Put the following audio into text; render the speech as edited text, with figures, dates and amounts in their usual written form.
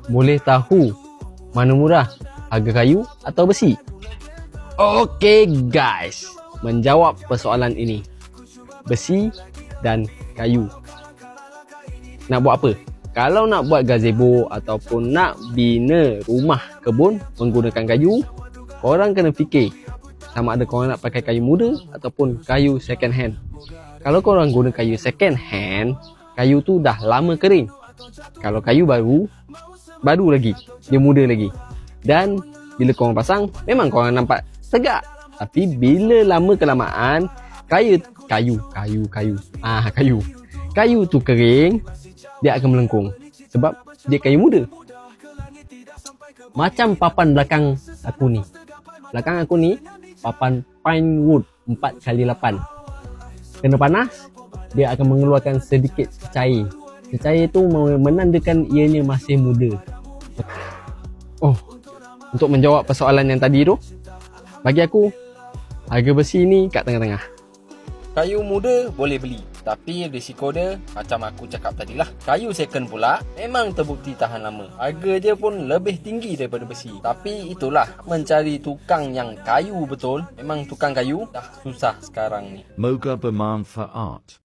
boleh tahu mana murah, harga kayu atau besi? Okey guys, menjawab persoalan ini, besi dan kayu. Nak buat apa? Kalau nak buat gazebo ataupun nak bina rumah kebun menggunakan kayu, korang kena fikir sama ada korang nak pakai kayu muda ataupun kayu second hand. Kalau korang guna kayu second hand, kayu tu dah lama kering. Kalau kayu baru lagi, dia muda lagi. Dan bila korang pasang, memang korang nampak tegak. Tapi bila lama kelamaan, kayu tu kering, dia akan melengkung sebab dia kayu muda. Macam papan belakang aku ni. Belakang aku ni papan pine wood 4x8. Kena panas, dia akan mengeluarkan sedikit cecair. Cecair tu menandakan ianya masih muda. Oh, untuk menjawab persoalan yang tadi tu, bagi aku, harga besi ni kat tengah-tengah. Kayu muda boleh beli, tapi risiko dia macam aku cakap tadilah. Kayu second pula memang terbukti tahan lama. Harga dia pun lebih tinggi daripada besi. Tapi itulah, mencari tukang yang kayu betul, memang tukang kayu dah susah sekarang ni. Moga bermanfaat.